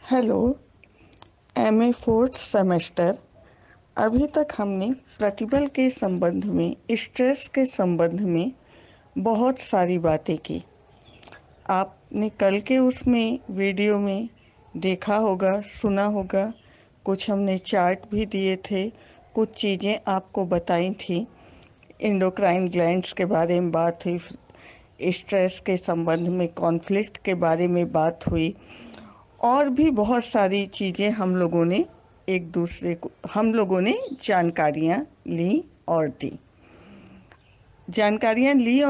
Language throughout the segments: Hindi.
हेलो। MA fourth semester. अभी तक हमने प्रतिबल के संबंध में, स्ट्रेस के संबंध में बहुत सारी बातें की। आपने कल के उसमें वीडियो में देखा होगा, सुना होगा। कुछ हमने चार्ट भी दिए थे, कुछ चीज़ें आपको बताई थी। एंडोक्राइन ग्लैंड्स के बारे में बात हुई, स्ट्रेस के संबंध में कॉन्फ्लिक्ट के बारे में बात हुई, और भी बहुत सारी चीज़ें हम लोगों ने जानकारियाँ ली और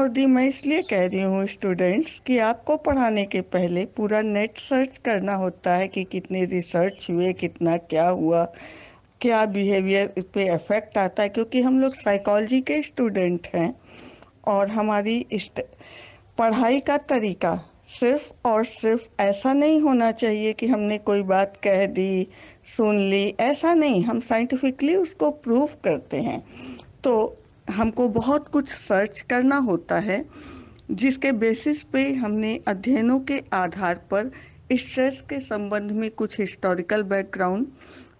दी। मैं इसलिए कह रही हूँ स्टूडेंट्स कि आपको पढ़ाने के पहले पूरा नेट सर्च करना होता है कि कितने रिसर्च हुए, कितना क्या हुआ, क्या बिहेवियर पे इफ़ेक्ट आता है, क्योंकि हम लोग साइकोलॉजी के स्टूडेंट हैं और हमारी पढ़ाई का तरीका सिर्फ और सिर्फ ऐसा नहीं होना चाहिए कि हमने कोई बात कह दी, सुन ली। ऐसा नहीं, हम साइंटिफिकली उसको प्रूव करते हैं। तो हमको बहुत कुछ सर्च करना होता है, जिसके बेसिस पे हमने अध्ययनों के आधार पर स्ट्रेस के संबंध में कुछ हिस्टोरिकल बैकग्राउंड,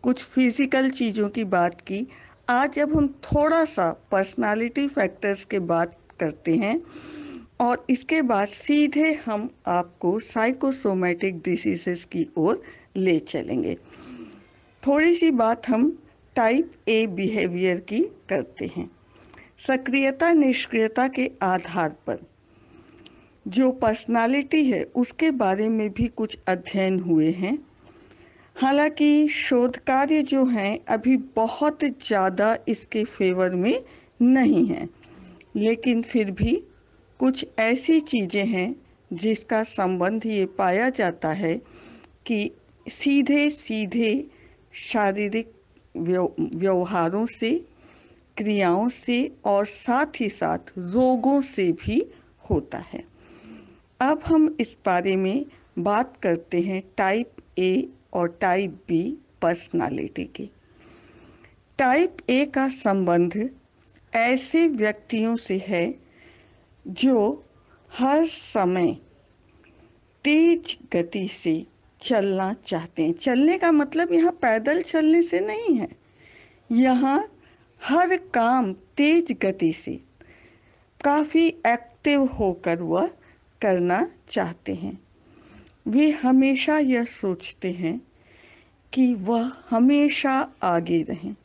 कुछ फिजिकल चीज़ों की बात की। आज अब हम थोड़ा सा पर्सनालिटी फैक्टर्स के बात करते हैं और इसके बाद सीधे हम आपको साइकोसोमैटिक डिसीजेस की ओर ले चलेंगे। थोड़ी सी बात हम टाइप ए बिहेवियर की करते हैं। सक्रियता निष्क्रियता के आधार पर जो पर्सनालिटी है उसके बारे में भी कुछ अध्ययन हुए हैं। हालांकि शोध कार्य जो हैं अभी बहुत ज़्यादा इसके फेवर में नहीं हैं, लेकिन फिर भी कुछ ऐसी चीज़ें हैं जिसका संबंध ये पाया जाता है कि सीधे सीधे शारीरिक व्यवहारों से, क्रियाओं से और साथ ही साथ रोगों से भी होता है। अब हम इस बारे में बात करते हैं टाइप ए और टाइप बी पर्सनालिटी की। टाइप ए का संबंध ऐसे व्यक्तियों से है जो हर समय तेज गति से चलना चाहते हैं। चलने का मतलब यहाँ पैदल चलने से नहीं है, यहाँ हर काम तेज गति से, काफ़ी एक्टिव होकर वह करना चाहते हैं। वे हमेशा यह सोचते हैं कि वह हमेशा आगे रहें।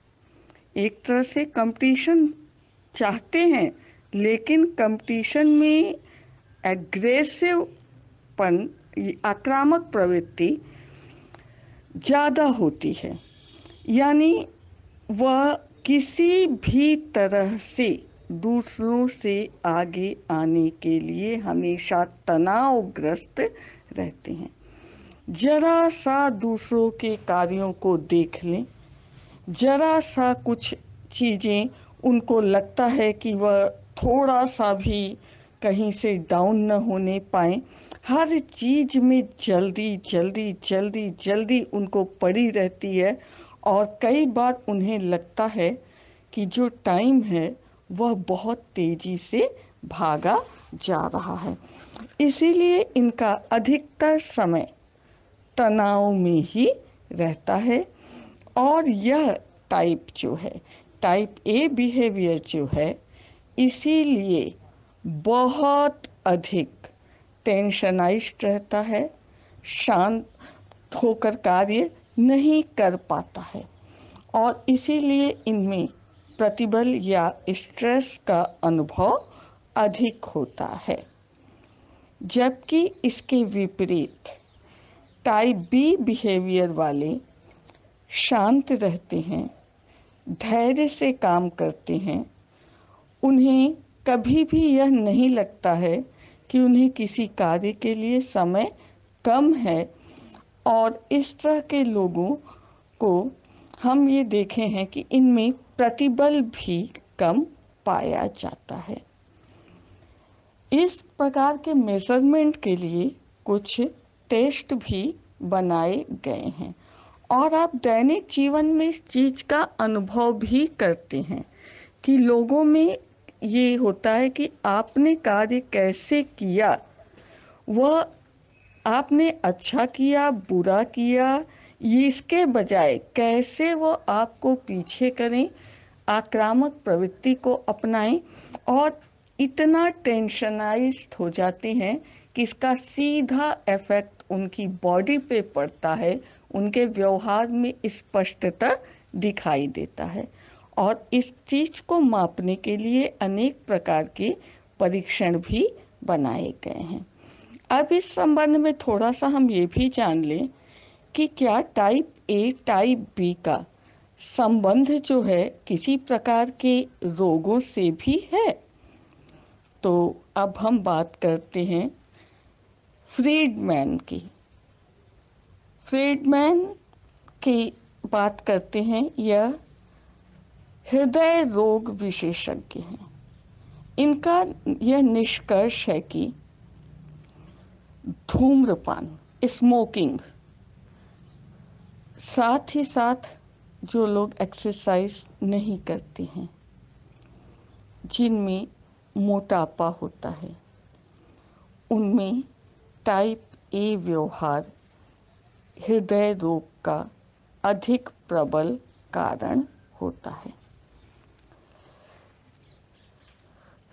एक तरह से कंपटीशन चाहते हैं, लेकिन कंपटीशन में एग्रेसिव आक्रामक प्रवृत्ति ज़्यादा होती है। यानी वह किसी भी तरह से दूसरों से आगे आने के लिए हमेशा तनावग्रस्त रहते हैं। जरा सा दूसरों के कार्यों को देख लें, जरा सा कुछ चीज़ें उनको लगता है कि वह थोड़ा सा भी कहीं से डाउन न होने पाए, हर चीज़ में जल्दी जल्दी जल्दी जल्दी उनको पड़ी रहती है और कई बार उन्हें लगता है कि जो टाइम है वह बहुत तेज़ी से भागा जा रहा है। इसीलिए इनका अधिकतर समय तनाव में ही रहता है। और यह टाइप जो है, टाइप ए बिहेवियर जो है, इसीलिए बहुत अधिक टेंशनाइज्ड रहता है, शांत होकर कार्य नहीं कर पाता है और इसीलिए इनमें प्रतिबल या स्ट्रेस का अनुभव अधिक होता है। जबकि इसके विपरीत टाइप बी बिहेवियर वाले शांत रहते हैं, धैर्य से काम करते हैं। उन्हें कभी भी यह नहीं लगता है कि उन्हें किसी कार्य के लिए समय कम है और इस तरह के लोगों को हम ये देखे हैं कि इनमें प्रतिबल भी कम पाया जाता है। इस प्रकार के मेजरमेंट के लिए कुछ टेस्ट भी बनाए गए हैं और आप दैनिक जीवन में इस चीज़ का अनुभव भी करते हैं कि लोगों में ये होता है कि आपने कार्य कैसे किया, वह आपने अच्छा किया बुरा किया, ये इसके बजाय कैसे वो आपको पीछे करें, आक्रामक प्रवृत्ति को अपनाएं, और इतना टेंशनाइज्ड हो जाते हैं कि इसका सीधा इफेक्ट उनकी बॉडी पे पड़ता है, उनके व्यवहार में स्पष्टता दिखाई देता है। और इस चीज को मापने के लिए अनेक प्रकार के परीक्षण भी बनाए गए हैं। अब इस संबंध में थोड़ा सा हम ये भी जान लें कि क्या टाइप ए टाइप बी का संबंध जो है किसी प्रकार के रोगों से भी है। तो अब हम बात करते हैं फ्रीडमैन की। फ्रीडमैन की बात करते हैं, यह हृदय रोग विशेषज्ञ हैं। इनका यह निष्कर्ष है कि धूम्रपान, स्मोकिंग, साथ ही साथ जो लोग एक्सरसाइज नहीं करते हैं, जिनमें मोटापा होता है, उनमें टाइप ए व्यवहार हृदय रोग का अधिक प्रबल कारण होता है।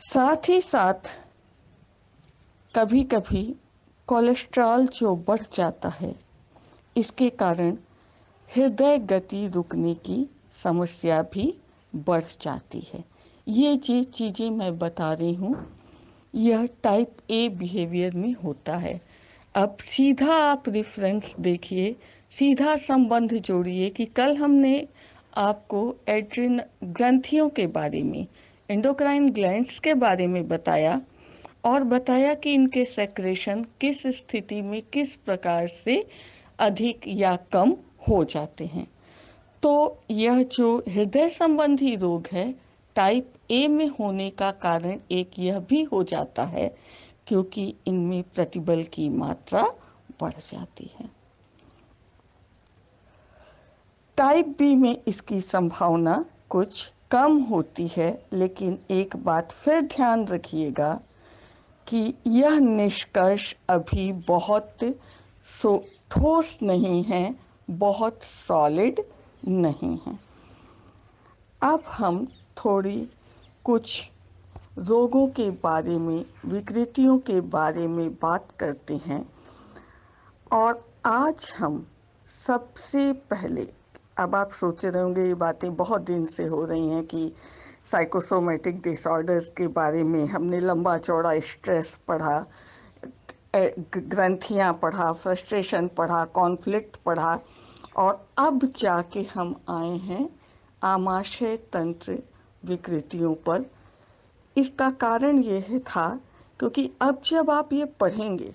साथ ही साथ कभी कभी कोलेस्ट्रॉल जो बढ़ जाता है, इसके कारण हृदय गति रुकने की समस्या भी बढ़ जाती है। ये जो चीज़ें मैं बता रही हूँ, यह टाइप ए बिहेवियर में होता है। अब सीधा आप रेफरेंस देखिए, सीधा संबंध जोड़िए कि कल हमने आपको एड्रिन ग्रंथियों के बारे में, एंडोक्राइन ग्लैंड्स के बारे में बताया, और बताया कि इनके सेक्रेशन किस स्थिति में किस प्रकार से अधिक या कम हो जाते हैं। तो यह जो हृदय संबंधी रोग है टाइप ए में होने का कारण एक यह भी हो जाता है क्योंकि इनमें प्रतिबल की मात्रा बढ़ जाती है। टाइप बी में इसकी संभावना कुछ कम होती है, लेकिन एक बात फिर ध्यान रखिएगा कि यह निष्कर्ष अभी बहुत ठोस नहीं है, बहुत सॉलिड नहीं है। अब हम थोड़ी कुछ रोगों के बारे में, विकृतियों के बारे में बात करते हैं। और आज हम सबसे पहले, अब आप सोच रहे होंगे ये बातें बहुत दिन से हो रही हैं कि साइकोसोमेटिक डिसऑर्डर्स के बारे में हमने लंबा चौड़ा स्ट्रेस पढ़ा, ग्रंथियां पढ़ा, फ्रस्ट्रेशन पढ़ा, कॉन्फ्लिक्ट पढ़ा, और अब जाके हम आए हैं आमाशय तंत्र विकृतियों पर। इसका कारण ये था क्योंकि अब जब आप ये पढ़ेंगे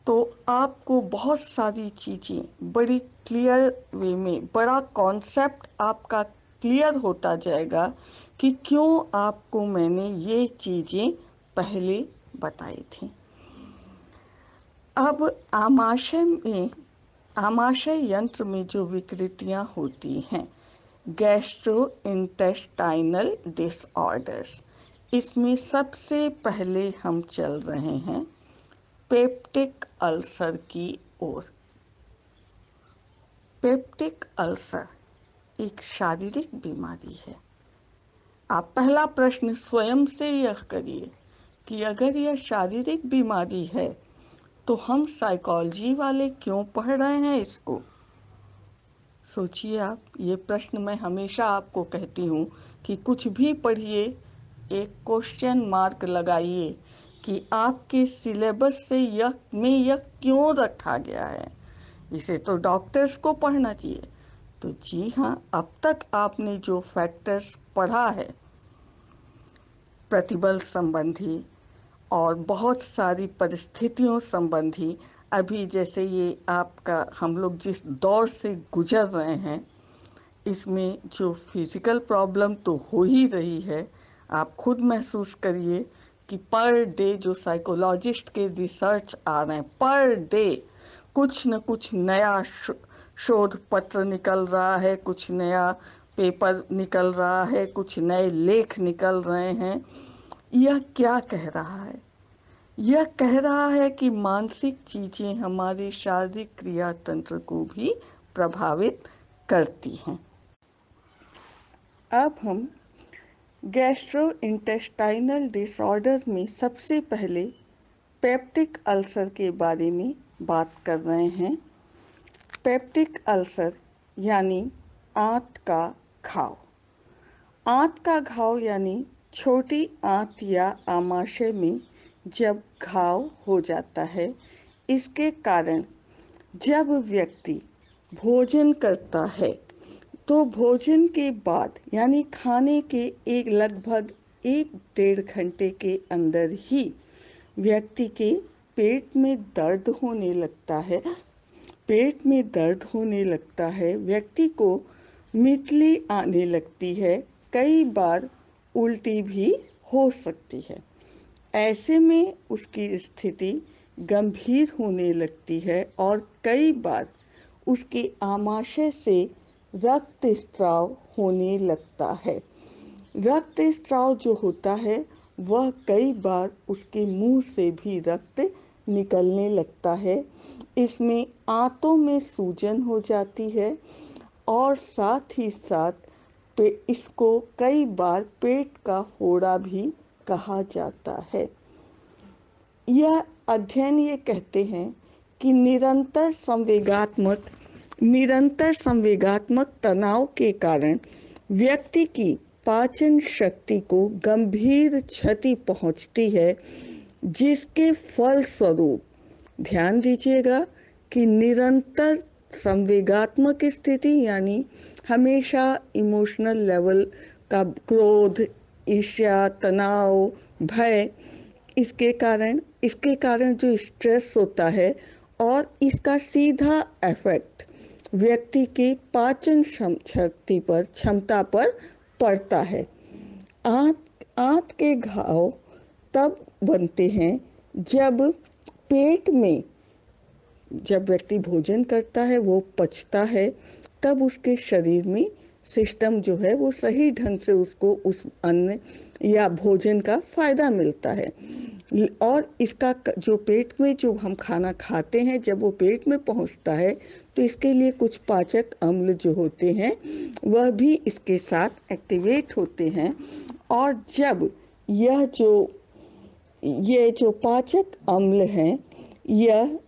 तो आपको बहुत सारी चीज़ें बड़ी क्लियर वे में, बड़ा कॉन्सेप्ट आपका क्लियर होता जाएगा कि क्यों आपको मैंने ये चीज़ें पहले बताई थी। अब आमाशय यंत्र में जो विकृतियां होती हैं, गैस्ट्रो इंटेस्टाइनल डिसऑर्डर्स, इसमें सबसे पहले हम चल रहे हैं पेप्टिक अल्सर की ओर। पेप्टिक अल्सर एक शारीरिक बीमारी है। आप पहला प्रश्न स्वयं से यह करिए कि अगर यह शारीरिक बीमारी है तो हम साइकोलॉजी वाले क्यों पढ़ रहे हैं इसको। सोचिए आप, ये प्रश्न मैं हमेशा आपको कहती हूँ कि कुछ भी पढ़िए, एक क्वेश्चन मार्क लगाइए कि आपके सिलेबस से यह क्यों रखा गया है। इसे तो डॉक्टर्स को पढ़ना चाहिए। तो जी हाँ, अब तक आपने जो फैक्टर्स पढ़ा है, प्रतिबल संबंधी और बहुत सारी परिस्थितियों संबंधी, अभी जैसे ये आपका, हम लोग जिस दौर से गुजर रहे हैं, इसमें जो फिजिकल प्रॉब्लम तो हो ही रही है। आप खुद महसूस करिए कि पर डे जो साइकोलॉजिस्ट के रिसर्च आ रहे हैं, पर डे कुछ न कुछ नया शोध पत्र निकल रहा है, कुछ नया पेपर निकल रहा है, कुछ नए लेख निकल रहे हैं। यह क्या कह रहा है? यह कह रहा है कि मानसिक चीजें हमारे शारीरिक क्रिया तंत्र को भी प्रभावित करती हैं। अब हम गैस्ट्रोइंटेस्टाइनल डिसऑर्डर में सबसे पहले पेप्टिक अल्सर के बारे में बात कर रहे हैं। पेप्टिक अल्सर यानी आंत का घाव। आंत का घाव यानी छोटी आंत या आमाशय में जब घाव हो जाता है, इसके कारण जब व्यक्ति भोजन करता है तो भोजन के बाद यानी खाने के लगभग 1-1.5 घंटे के अंदर ही व्यक्ति के पेट में दर्द होने लगता है। पेट में दर्द होने लगता है, व्यक्ति को मितली आने लगती है, कई बार उल्टी भी हो सकती है। ऐसे में उसकी स्थिति गंभीर होने लगती है और कई बार उसके आमाशय से रक्त स्त्राव होने लगता है। रक्त स्त्राव जो होता है वह कई बार उसके मुंह से भी रक्त निकलने लगता है। इसमें आंतों में सूजन हो जाती है और साथ ही साथ इसको कई बार पेट का फोड़ा भी कहा जाता है। यह अध्ययन ये कहते हैं कि निरंतर संवेगात्मक तनाव के कारण व्यक्ति की पाचन शक्ति को गंभीर क्षति पहुंचती है, जिसके फलस्वरूप ध्यान दीजिएगा कि निरंतर संवेगात्मक स्थिति यानी हमेशा इमोशनल लेवल का क्रोध, ईर्ष्या, तनाव, भय, इसके कारण जो स्ट्रेस होता है और इसका सीधा इफेक्ट व्यक्ति के पाचन शक्ति पर, क्षमता पर पड़ता है। आंत के घाव तब बनते हैं जब पेट में, जब व्यक्ति भोजन करता है, वो पचता है, तब उसके शरीर में सिस्टम जो है वो सही ढंग से उसको उस अन्न या भोजन का फायदा मिलता है। और इसका जो पेट में जो हम खाना खाते हैं, जब वो पेट में पहुंचता है तो इसके लिए कुछ पाचक अम्ल जो होते हैं वह भी इसके साथ एक्टिवेट होते हैं। और जब ये जो पाचक अम्ल हैं, यह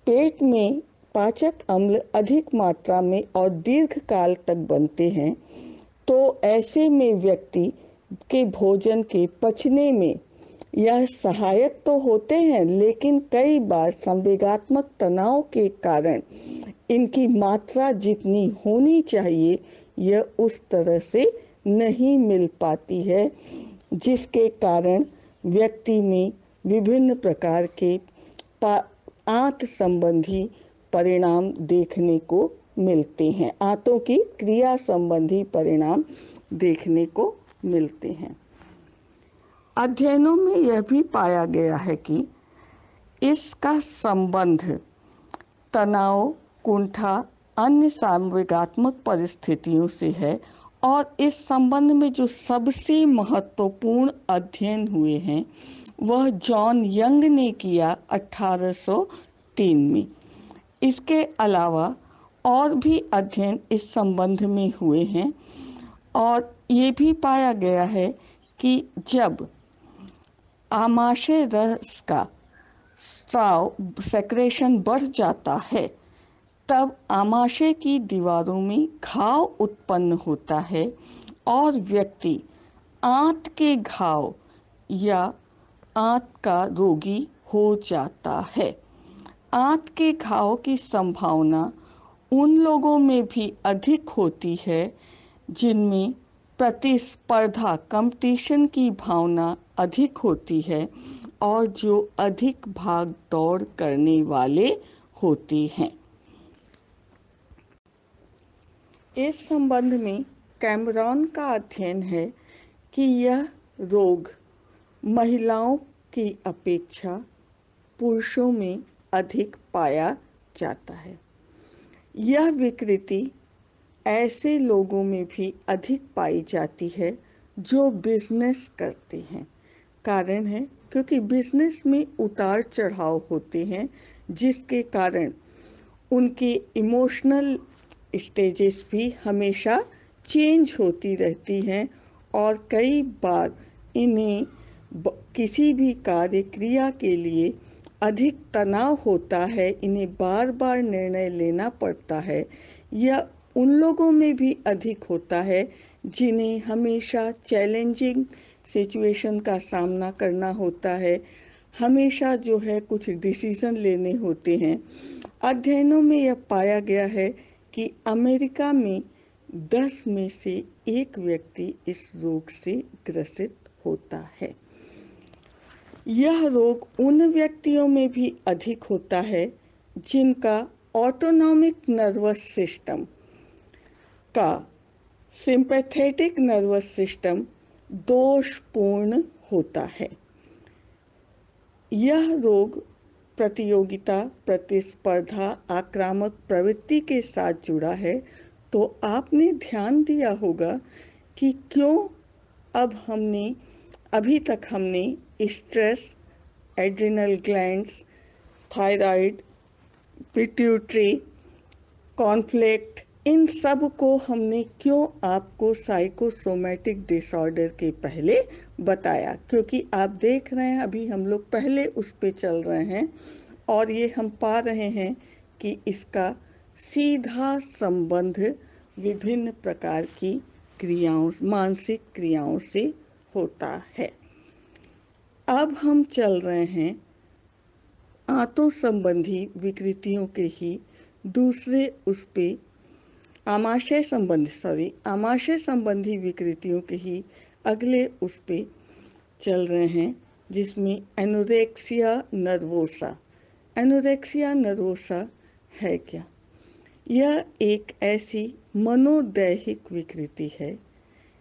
पेट में पाचक अम्ल अधिक मात्रा में और दीर्घ काल तक बनते हैं, तो ऐसे में व्यक्ति के भोजन के पचने में यह सहायक तो होते हैं, लेकिन कई बार संवेगात्मक तनाव के कारण इनकी मात्रा जितनी होनी चाहिए यह उस तरह से नहीं मिल पाती है, जिसके कारण व्यक्ति में विभिन्न प्रकार के आंत संबंधी परिणाम देखने को मिलते हैं। आंतों की क्रिया संबंधी परिणाम देखने को मिलते हैं। अध्ययनों में यह भी पाया गया है कि इसका संबंध तनाव, कुंठा, अन्य संवेगात्मक परिस्थितियों से है। और इस संबंध में जो सबसे महत्वपूर्ण अध्ययन हुए हैं वह जॉन यंग ने किया 1803 में। इसके अलावा और भी अध्ययन इस संबंध में हुए हैं और ये भी पाया गया है कि जब आमाशय रस का स्राव सेक्रेशन बढ़ जाता है तब आमाशय की दीवारों में घाव उत्पन्न होता है और व्यक्ति आंत के घाव या आंत का रोगी हो जाता है। आंत के घाव की संभावना उन लोगों में भी अधिक होती है जिनमें प्रतिस्पर्धा, कंपटीशन की भावना अधिक होती है और जो अधिक भाग दौड़ करने वाले होते हैं। इस संबंध में कैमरॉन का अध्ययन है कि यह रोग महिलाओं की अपेक्षा पुरुषों में अधिक पाया जाता है। यह विकृति ऐसे लोगों में भी अधिक पाई जाती है जो बिजनेस करते हैं, कारण है क्योंकि बिजनेस में उतार चढ़ाव होते हैं, जिसके कारण उनके इमोशनल स्टेजेस भी हमेशा चेंज होती रहती हैं और कई बार इन्हें किसी भी कार्य क्रिया के लिए अधिक तनाव होता है, इन्हें बार बार निर्णय लेना पड़ता है। या उन लोगों में भी अधिक होता है जिन्हें हमेशा चैलेंजिंग सिचुएशन का सामना करना होता है, हमेशा जो है कुछ डिसीजन लेने होते हैं। अध्ययनों में यह पाया गया है कि अमेरिका में 10 में से 1 व्यक्ति इस रोग से ग्रसित होता है। यह रोग उन व्यक्तियों में भी अधिक होता है जिनका ऑटोनॉमिक नर्वस सिस्टम का सिंपैथेटिक नर्वस सिस्टम दोषपूर्ण होता है। यह रोग प्रतियोगिता, प्रतिस्पर्धा, आक्रामक प्रवृत्ति के साथ जुड़ा है। तो आपने ध्यान दिया होगा कि क्यों अभी तक हमने stress, adrenal glands, thyroid, pituitary, conflict, इन सब को हमने क्यों आपको साइकोसोमैटिक डिसऑर्डर के पहले बताया, क्योंकि आप देख रहे हैं अभी हम लोग पहले उस पे चल रहे हैं और ये हम पा रहे हैं कि इसका सीधा संबंध विभिन्न प्रकार की क्रियाओं, मानसिक क्रियाओं से होता है। अब हम चल रहे हैं आंतों संबंधी विकृतियों के ही दूसरे उस पे आमाशय संबंधी विकृतियों के ही अगले उस पे चल रहे हैं, जिसमें एनोरेक्सिया नर्वोसा है क्या? यह एक ऐसी मनोदैहिक विकृति है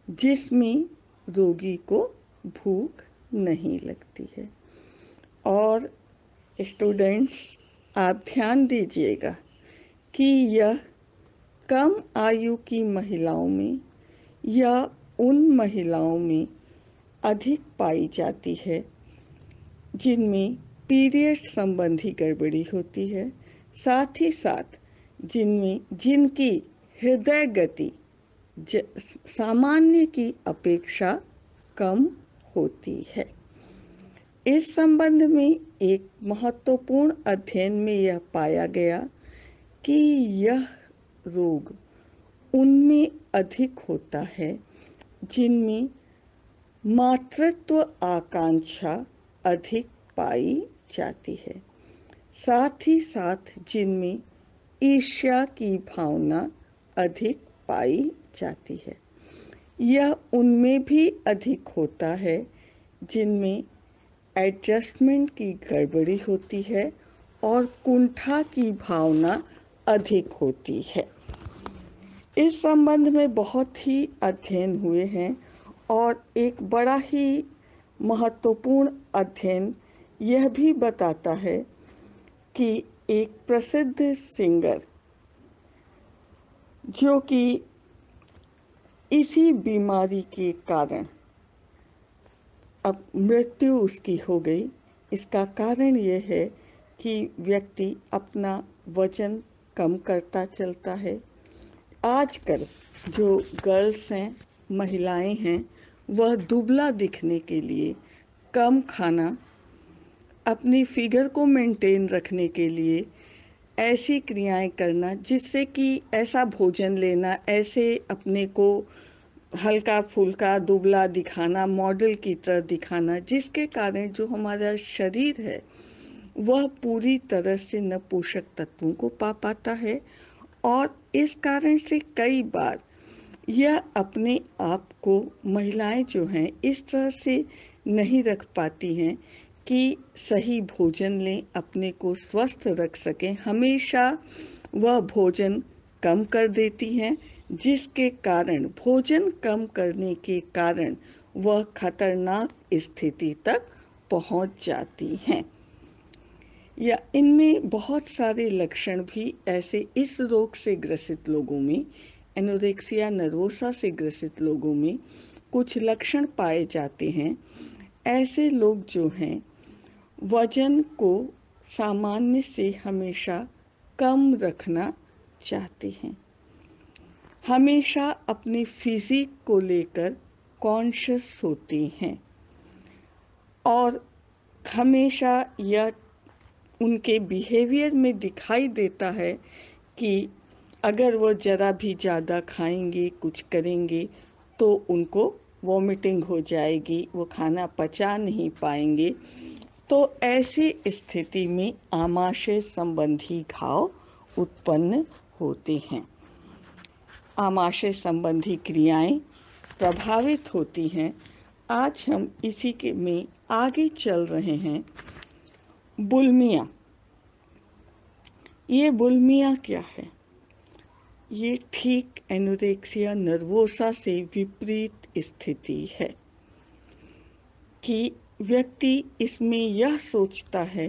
जिसमें रोगी को भूख नहीं लगती है। और स्टूडेंट्स, आप ध्यान दीजिएगा कि यह कम आयु की महिलाओं में या उन महिलाओं में अधिक पाई जाती है जिनमें पीरियड संबंधी गड़बड़ी होती है, साथ ही साथ जिनकी हृदय गति सामान्य की अपेक्षा कम होती है। इस संबंध में एक महत्वपूर्ण अध्ययन में यह पाया गया कि यह रोग उनमें अधिक होता है जिनमें मातृत्व आकांक्षा अधिक पाई जाती है, साथ ही साथ जिनमें ईर्ष्या की भावना अधिक पाई जाती है। यह उनमें भी अधिक होता है जिनमें एडजस्टमेंट की गड़बड़ी होती है और कुंठा की भावना अधिक होती है। इस संबंध में बहुत ही अध्ययन हुए हैं और एक बड़ा ही महत्वपूर्ण अध्ययन यह भी बताता है कि एक प्रसिद्ध सिंगर जो कि इसी बीमारी के कारण अब मृत्यु उसकी हो गई, इसका कारण यह है कि व्यक्ति अपना वजन कम करता चलता है। आजकल जो गर्ल्स हैं, महिलाएं हैं, वह दुबला दिखने के लिए कम खाना, अपनी फिगर को मेंटेन रखने के लिए ऐसी क्रियाएं करना, जिससे कि ऐसा भोजन लेना, ऐसे अपने को हल्का फुल्का दुबला दिखाना, मॉडल की तरह दिखाना, जिसके कारण जो हमारा शरीर है वह पूरी तरह से न पोषक तत्वों को पा पाता है और इस कारण से कई बार यह अपने आप को महिलाएं जो हैं इस तरह से नहीं रख पाती हैं कि सही भोजन लें, अपने को स्वस्थ रख सकें। हमेशा वह भोजन कम कर देती हैं, जिसके कारण भोजन कम करने के कारण वह खतरनाक स्थिति तक पहुंच जाती हैं। या इनमें बहुत सारे लक्षण भी ऐसे इस रोग से ग्रसित लोगों में, एनोरेक्सिया नर्वोसा से ग्रसित लोगों में कुछ लक्षण पाए जाते हैं, ऐसे लोग जो हैं वजन को सामान्य से हमेशा कम रखना चाहते हैं, हमेशा अपने फिजिक को लेकर कॉन्शियस होते हैं और हमेशा यह उनके बिहेवियर में दिखाई देता है कि अगर वो ज़रा भी ज़्यादा खाएंगे, कुछ करेंगे तो उनको वॉमिटिंग हो जाएगी, वो खाना पचा नहीं पाएंगे। तो ऐसी स्थिति में आमाशय संबंधी घाव उत्पन्न होते हैं, आमाशय संबंधी क्रियाएं प्रभावित होती हैं। आज हम इसी के में आगे चल रहे हैं। बुलिमिया, ये बुलिमिया क्या है? ये ठीक एनोरेक्सिया नर्वोसा से विपरीत स्थिति है कि व्यक्ति इसमें यह सोचता है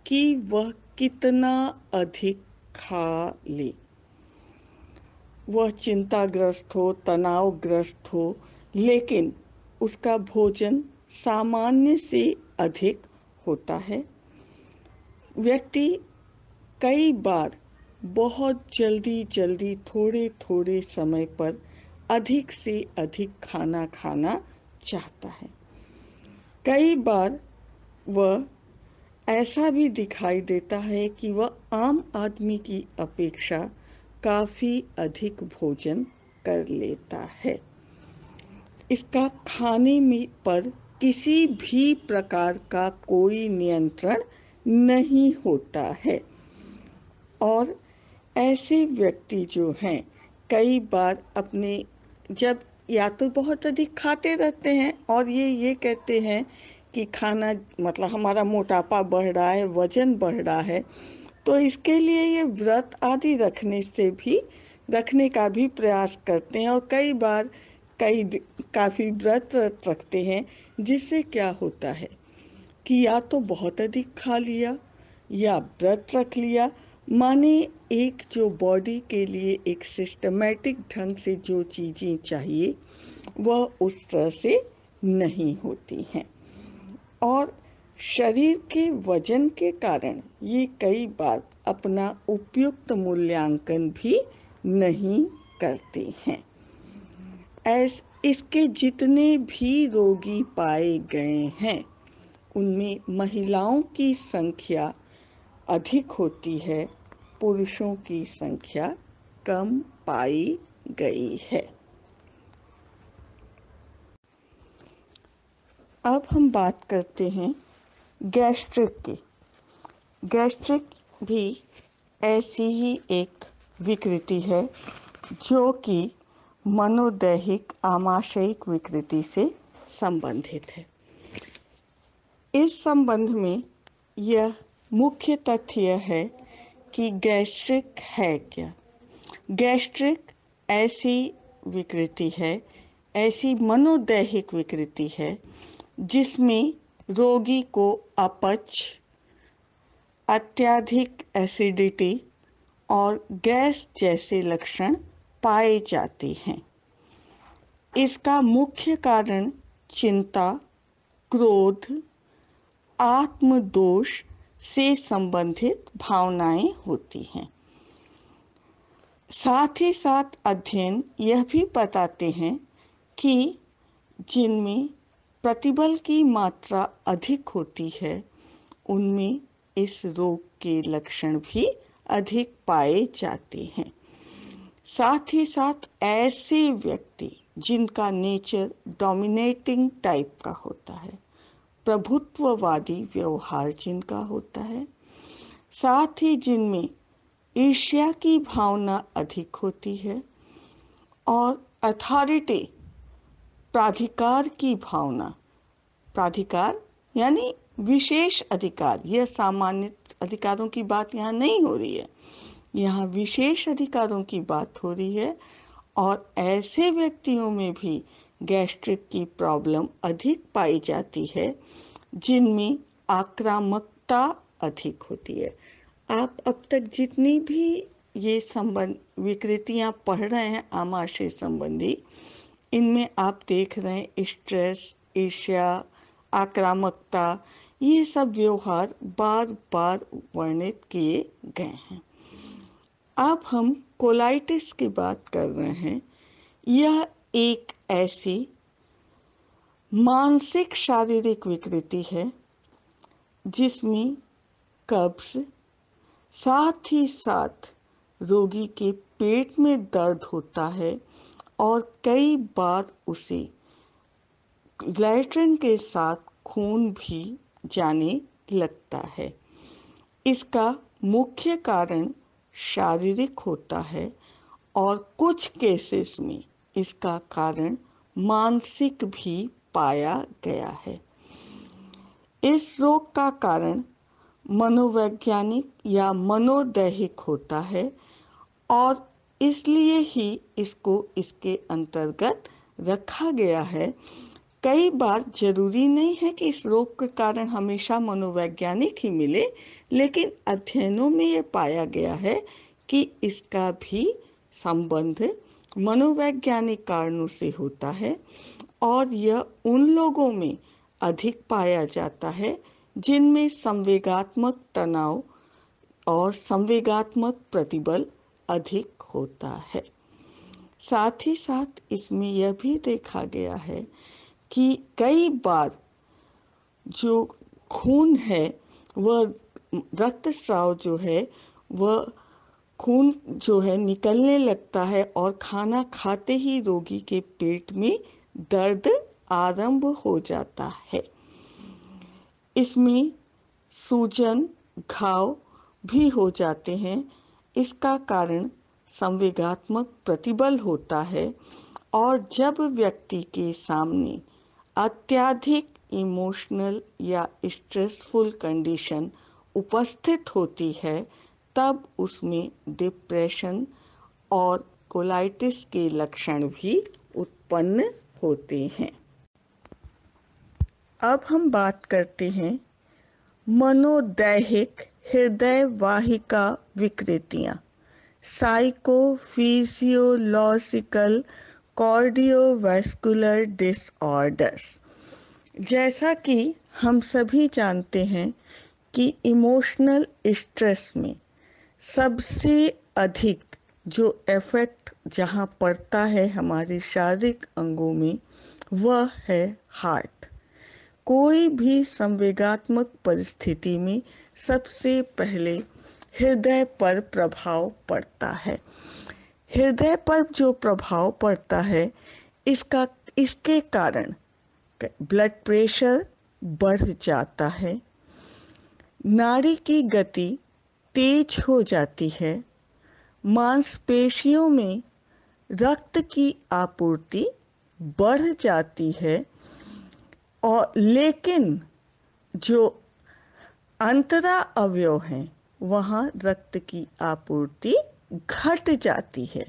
कि वह कितना अधिक खा ले, वह चिंताग्रस्त हो, तनावग्रस्त हो, लेकिन उसका भोजन सामान्य से अधिक होता है। व्यक्ति कई बार बहुत जल्दी जल्दी थोड़े थोड़े समय पर अधिक से अधिक खाना खाना चाहता है। कई बार वह ऐसा भी दिखाई देता है कि वह आम आदमी की अपेक्षा काफ़ी अधिक भोजन कर लेता है। इसका खाने में पर किसी भी प्रकार का कोई नियंत्रण नहीं होता है और ऐसे व्यक्ति जो हैं कई बार अपने जब या तो बहुत अधिक खाते रहते हैं और ये कहते हैं कि खाना मतलब हमारा मोटापा बढ़ रहा है, वजन बढ़ रहा है, तो इसके लिए ये व्रत आदि रखने का भी प्रयास करते हैं और कई बार काफ़ी व्रत रखते हैं, जिससे क्या होता है कि या तो बहुत अधिक खा लिया या व्रत रख लिया, माने एक जो बॉडी के लिए एक सिस्टमैटिक ढंग से जो चीज़ें चाहिए वह उस तरह से नहीं होती हैं और शरीर के वजन के कारण ये कई बार अपना उपयुक्त मूल्यांकन भी नहीं करते हैं। इसके जितने भी रोगी पाए गए हैं उनमें महिलाओं की संख्या अधिक होती है, पुरुषों की संख्या कम पाई गई है। अब हम बात करते हैं गैस्ट्रिक की। गैस्ट्रिक भी ऐसी ही एक विकृति है जो कि मनोदैहिक आमाशयिक विकृति से संबंधित है। इस संबंध में यह मुख्य तथ्य यह है कि गैस्ट्रिक है क्या। गैस्ट्रिक ऐसी विकृति है, ऐसी मनोदैहिक विकृति है जिसमें रोगी को अपच, अत्यधिक एसिडिटी और गैस जैसे लक्षण पाए जाते हैं। इसका मुख्य कारण चिंता, क्रोध, आत्मदोष से संबंधित भावनाएं होती हैं। साथ ही साथ अध्ययन यह भी बताते हैं कि जिनमें प्रतिबल की मात्रा अधिक होती है उनमें इस रोग के लक्षण भी अधिक पाए जाते हैं। साथ ही साथ ऐसे व्यक्ति जिनका नेचर डोमिनेटिंग टाइप का होता है, प्रभुत्ववादी व्यवहार जिनका होता है, साथ ही जिनमें ईर्ष्या की भावना अधिक होती है और अथॉरिटी, प्राधिकार की भावना, प्राधिकार यानी विशेष अधिकार, यह सामान्य अधिकारों की बात यहाँ नहीं हो रही है, यहाँ विशेष अधिकारों की बात हो रही है और ऐसे व्यक्तियों में भी गैस्ट्रिक की प्रॉब्लम अधिक पाई जाती है जिनमें आक्रामकता अधिक होती है। आप अब तक जितनी भी ये विकृतियां पढ़ रहे हैं आमाशय संबंधी, इनमें आप देख रहे हैं स्ट्रेस, ईर्ष्या, आक्रामकता, ये सब व्यवहार बार बार वर्णित किए गए हैं। अब हम कोलाइटिस की बात कर रहे हैं। यह एक ऐसी मानसिक शारीरिक विकृति है जिसमें कब्ज, साथ ही साथ रोगी के पेट में दर्द होता है और कई बार उसे लैट्रिन के साथ खून भी जाने लगता है। इसका मुख्य कारण शारीरिक होता है और कुछ केसेस में इसका कारण मानसिक भी पाया गया है। इस रोग का कारण मनोवैज्ञानिक या मनोदैहिक होता है और इसलिए ही इसको इसके अंतर्गत रखा गया है। कई बार जरूरी नहीं है कि इस रोग के कारण हमेशा मनोवैज्ञानिक ही मिले, लेकिन अध्ययनों में ये पाया गया है कि इसका भी संबंध मनोवैज्ञानिक कारणों से होता है और यह उन लोगों में अधिक पाया जाता है जिनमें संवेगात्मक तनाव और संवेगात्मक प्रतिबल अधिक होता है। साथ ही साथ इसमें यह भी देखा गया है कि कई बार जो खून है वह रक्तस्राव जो है वह खून जो है निकलने लगता है और खाना खाते ही रोगी के पेट में दर्द आरंभ हो जाता है। इसमें सूजन, घाव भी हो जाते हैं। इसका कारण संवेगात्मक प्रतिबल होता है और जब व्यक्ति के सामने अत्यधिक इमोशनल या स्ट्रेसफुल कंडीशन उपस्थित होती है तब उसमें डिप्रेशन और कोलाइटिस के लक्षण भी उत्पन्न होते हैं। अब हम बात करते हैं मनोदैहिक हृदय वाहिका विकृतियाँ, साइकोफिजियोलॉजिकल कार्डियोवैस्कुलर डिसऑर्डर्स। जैसा कि हम सभी जानते हैं कि इमोशनल स्ट्रेस में सबसे अधिक जो इफेक्ट जहाँ पड़ता है हमारे शारीरिक अंगों में वह है हार्ट। कोई भी संवेगात्मक परिस्थिति में सबसे पहले हृदय पर प्रभाव पड़ता है। हृदय पर जो प्रभाव पड़ता है इसके कारण ब्लड प्रेशर बढ़ जाता है, नाड़ी की गति तेज हो जाती है, मांसपेशियों में रक्त की आपूर्ति बढ़ जाती है और लेकिन जो अंतरा अवयव हैं वहाँ रक्त की आपूर्ति घट जाती है।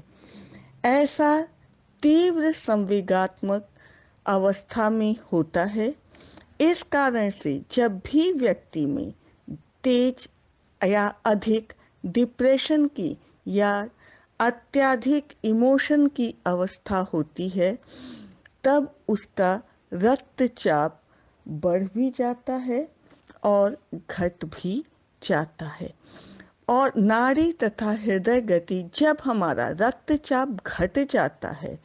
ऐसा तीव्र संवेगात्मक अवस्था में होता है। इस कारण से जब भी व्यक्ति में तेज या अधिक डिप्रेशन की या अत्यधिक इमोशन की अवस्था होती है तब उसका रक्तचाप बढ़ भी जाता है और घट भी जाता है। और नाड़ी तथा हृदय गति, जब हमारा रक्तचाप घट जाता है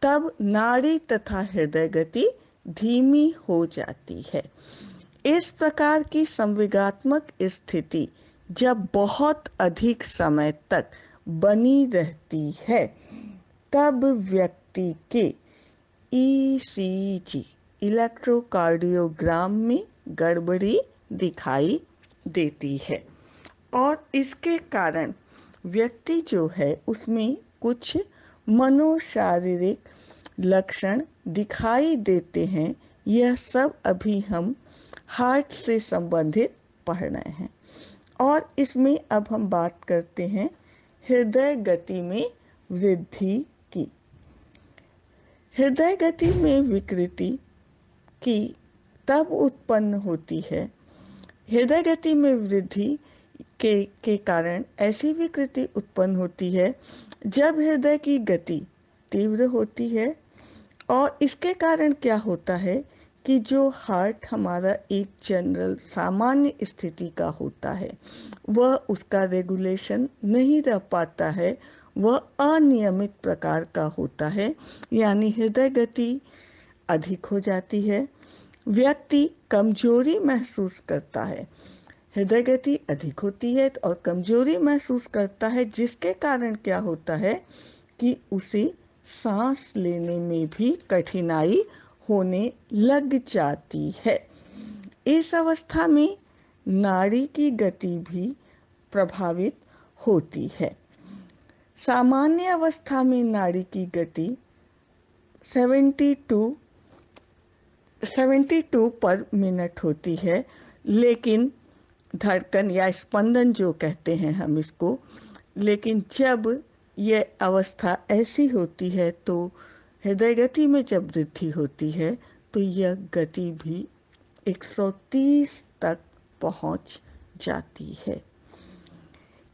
तब नाड़ी तथा हृदय गति धीमी हो जाती है। इस प्रकार की संवेगात्मक स्थिति जब बहुत अधिक समय तक बनी रहती है तब व्यक्ति के ECG इलेक्ट्रोकार्डियोग्राम में गड़बड़ी दिखाई देती है और इसके कारण व्यक्ति जो है उसमें कुछ मनोशारीरिक लक्षण दिखाई देते हैं। यह सब अभी हम हार्ट से संबंधित पढ़ रहे हैं और इसमें अब हम बात करते हैं हृदय गति में वृद्धि की। हृदय गति में विकृति की तब उत्पन्न होती है, हृदय गति में वृद्धि के कारण ऐसी विकृति उत्पन्न होती है जब हृदय की गति तीव्र होती है और इसके कारण क्या होता है कि जो हार्ट हमारा एक जनरल सामान्य स्थिति का होता है वह उसका रेगुलेशन नहीं रह पाता है, वह अनियमित प्रकार का होता है, यानी हृदय गति अधिक हो जाती है। व्यक्ति कमजोरी महसूस करता है, हृदय गति अधिक होती है और कमजोरी महसूस करता है, जिसके कारण क्या होता है कि उसे सांस लेने में भी कठिनाई होने लग जाती है। इस अवस्था में नाड़ी की गति भी प्रभावित होती है। सामान्य अवस्था में नाड़ी की गति 72 पर मिनट होती है, लेकिन धड़कन या स्पंदन जो कहते हैं हम इसको, लेकिन जब यह अवस्था ऐसी होती है तो हृदय गति में जब वृद्धि होती है तो यह गति भी 130 तक पहुंच जाती है।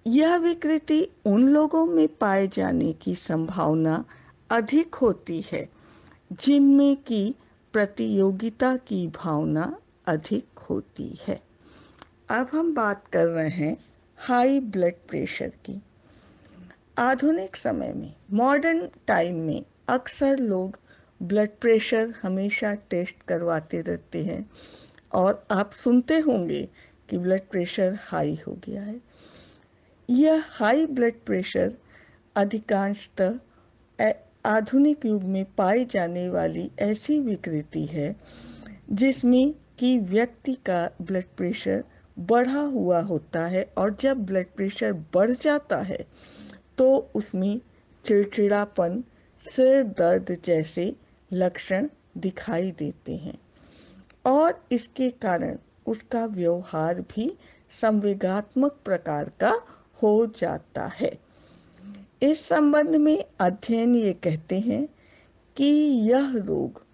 यह विकृति उन लोगों में पाए जाने की संभावना अधिक होती है जिनमें की प्रतियोगिता की भावना अधिक होती है। अब हम बात कर रहे हैं हाई ब्लड प्रेशर की। आधुनिक समय में, मॉडर्न टाइम में, अक्सर लोग ब्लड प्रेशर हमेशा टेस्ट करवाते रहते हैं और आप सुनते होंगे कि ब्लड प्रेशर हाई हो गया है। यह हाई ब्लड प्रेशर अधिकांशतः आधुनिक युग में पाई जाने वाली ऐसी विकृति है जिसमें कि व्यक्ति का ब्लड प्रेशर बढ़ा हुआ होता है, और जब ब्लड प्रेशर बढ़ जाता है तो उसमें चिड़चिड़ापन, सिर दर्द जैसे लक्षण दिखाई देते हैं और इसके कारण उसका व्यवहार भी संवेगात्मक प्रकार का हो जाता है। इस संबंध में अध्ययन ये कहते हैं कि यह रोग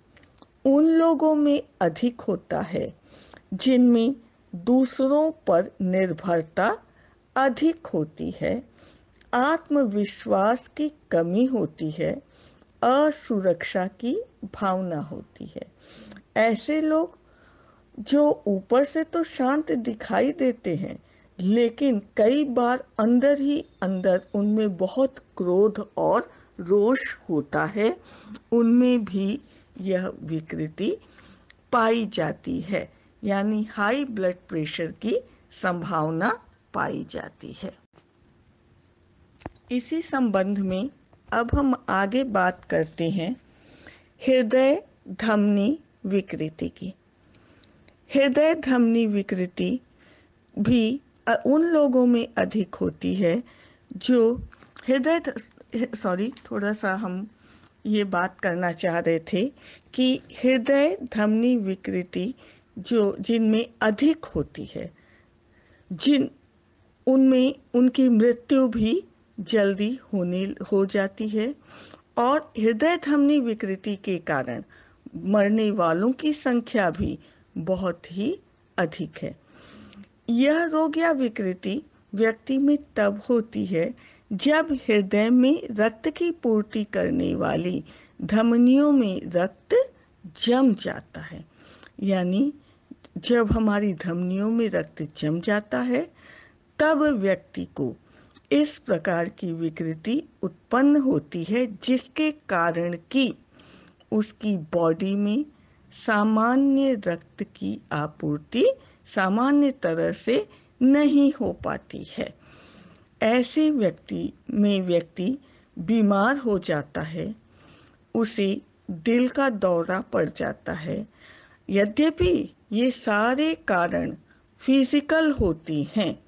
उन लोगों में अधिक होता है जिनमें दूसरों पर निर्भरता अधिक होती है, आत्मविश्वास की कमी होती है, असुरक्षा की भावना होती है। ऐसे लोग जो ऊपर से तो शांत दिखाई देते हैं, लेकिन कई बार अंदर ही अंदर उनमें बहुत क्रोध और रोष होता है, उनमें भी यह विकृति पाई जाती है, यानी हाई ब्लड प्रेशर की संभावना पाई जाती है। इसी संबंध में अब हम आगे बात करते हैं हृदय धमनी विकृति की। हृदय धमनी विकृति भी उन लोगों में अधिक होती है जो थोड़ा सा हम ये बात करना चाह रहे थे कि हृदय धमनी विकृति जिनमें अधिक होती है, उनमें उनकी मृत्यु भी जल्दी हो जाती है और हृदय धमनी विकृति के कारण मरने वालों की संख्या भी बहुत ही अधिक है। यह रोग या विकृति व्यक्ति में तब होती है जब हृदय में रक्त की पूर्ति करने वाली धमनियों में रक्त जम जाता है, यानी जब हमारी धमनियों में रक्त जम जाता है तब व्यक्ति को इस प्रकार की विकृति उत्पन्न होती है, जिसके कारण कि उसकी बॉडी में सामान्य रक्त की आपूर्ति सामान्य तरह से नहीं हो पाती है। ऐसे व्यक्ति बीमार हो जाता है, उसे दिल का दौरा पड़ जाता है। यद्यपि ये सारे कारण फिजिकल होते हैं,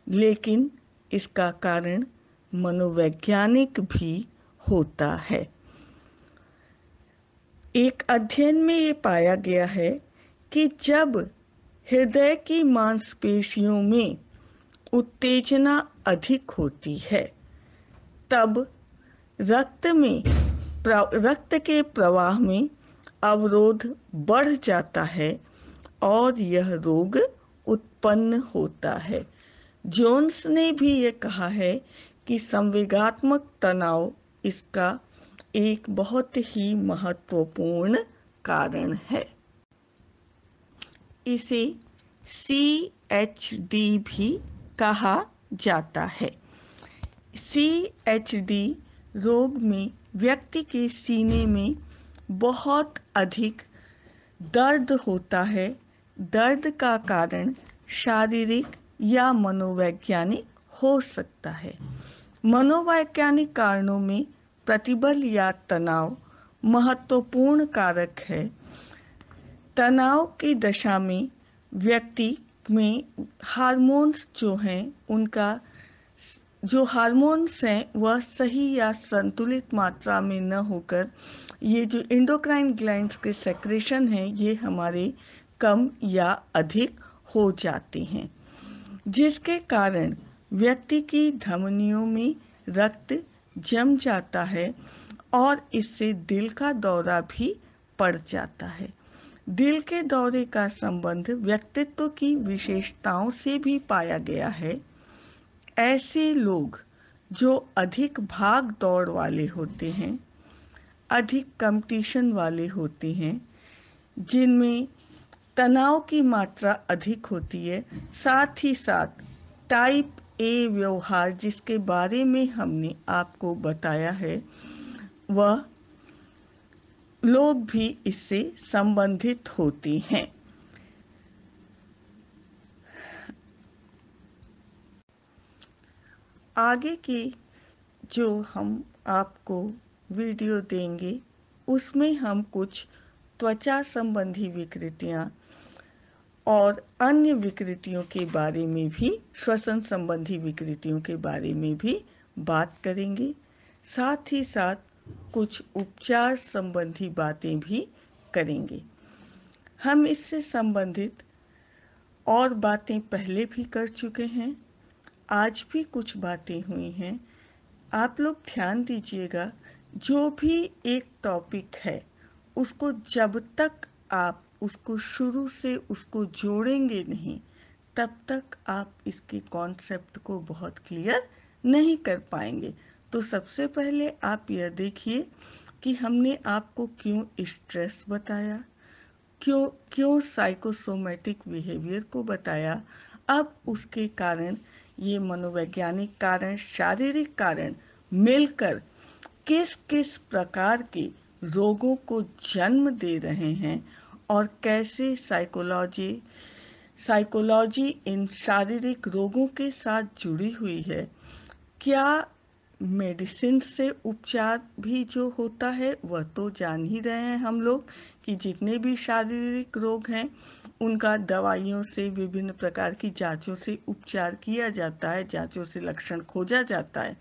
लेकिन इसका कारण मनोवैज्ञानिक भी होता है। एक अध्ययन में ये पाया गया है कि जब हृदय की मांसपेशियों में उत्तेजना अधिक होती है तब रक्त के प्रवाह में अवरोध बढ़ जाता है और यह रोग उत्पन्न होता है। जोन्स ने भी ये कहा है कि संवेगात्मक तनाव इसका एक बहुत ही महत्वपूर्ण कारण है। इसे CHD भी कहा जाता है। CHD रोग में व्यक्ति के सीने में बहुत अधिक दर्द होता है। दर्द का कारण शारीरिक या मनोवैज्ञानिक हो सकता है। मनोवैज्ञानिक कारणों में प्रतिबल या तनाव महत्वपूर्ण कारक है। तनाव की दशा में व्यक्ति में हार्मोन्स जो हैं उनका जो हार्मोन्स हैं वह सही या संतुलित मात्रा में न होकर ये जो एंडोक्राइन ग्लैंड्स के सेक्रेशन हैं ये हमारे कम या अधिक हो जाते हैं, जिसके कारण व्यक्ति की धमनियों में रक्त जम जाता है और इससे दिल का दौरा भी पड़ जाता है। दिल के दौरे का संबंध व्यक्तित्व की विशेषताओं से भी पाया गया है। ऐसे लोग जो अधिक भाग दौड़ वाले होते हैं, अधिक कंपटीशन वाले होते हैं, जिनमें तनाव की मात्रा अधिक होती है, साथ ही साथ टाइप ए व्यवहार जिसके बारे में हमने आपको बताया है, वह लोग भी इससे संबंधित होते हैं। आगे की जो हम आपको वीडियो देंगे उसमें हम कुछ त्वचा संबंधी विकृतियां और अन्य विकृतियों के बारे में भी, श्वसन संबंधी विकृतियों के बारे में भी बात करेंगे। साथ ही साथ कुछ उपचार संबंधी बातें भी करेंगे। हम इससे संबंधित और बातें पहले भी कर चुके हैं, आज भी कुछ बातें हुई हैं। आप लोग ध्यान दीजिएगा, जो भी एक टॉपिक है उसको जब तक आप उसको शुरू से उसको जोड़ेंगे नहीं तब तक आप इसके कॉन्सेप्ट को बहुत क्लियर नहीं कर पाएंगे। तो सबसे पहले आप यह देखिए कि हमने आपको क्यों स्ट्रेस बताया, क्यों साइकोसोमेटिक बिहेवियर को बताया। अब उसके कारण ये मनोवैज्ञानिक कारण, शारीरिक कारण मिलकर किस किस प्रकार के रोगों को जन्म दे रहे हैं और कैसे साइकोलॉजी इन शारीरिक रोगों के साथ जुड़ी हुई है। क्या मेडिसिन से उपचार भी जो होता है वह तो जान ही रहे हैं हम लोग कि जितने भी शारीरिक रोग हैं उनका दवाइयों से, विभिन्न प्रकार की जांचों से उपचार किया जाता है, जांचों से लक्षण खोजा जाता है।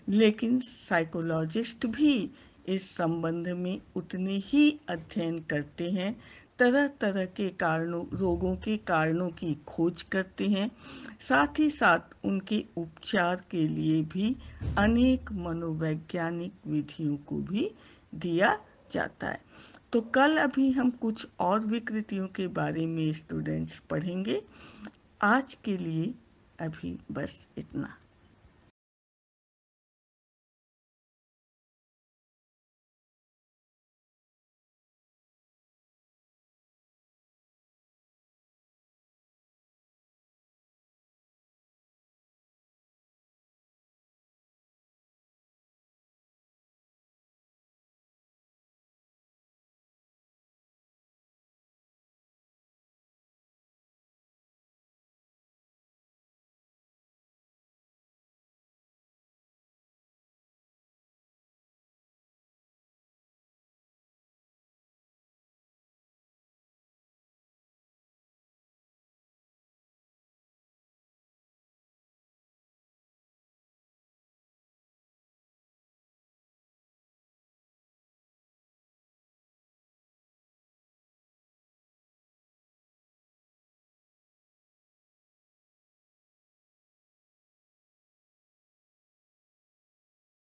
लेकिन साइकोलॉजिस्ट भी इस संबंध में उतने ही अध्ययन करते हैं, तरह तरह के कारणों, रोगों के कारणों की खोज करते हैं। साथ ही साथ उनके उपचार के लिए भी अनेक मनोवैज्ञानिक विधियों को भी दिया जाता है। तो कल अभी हम कुछ और विकृतियों के बारे में स्टूडेंट्स पढ़ेंगे। आज के लिए अभी बस इतना।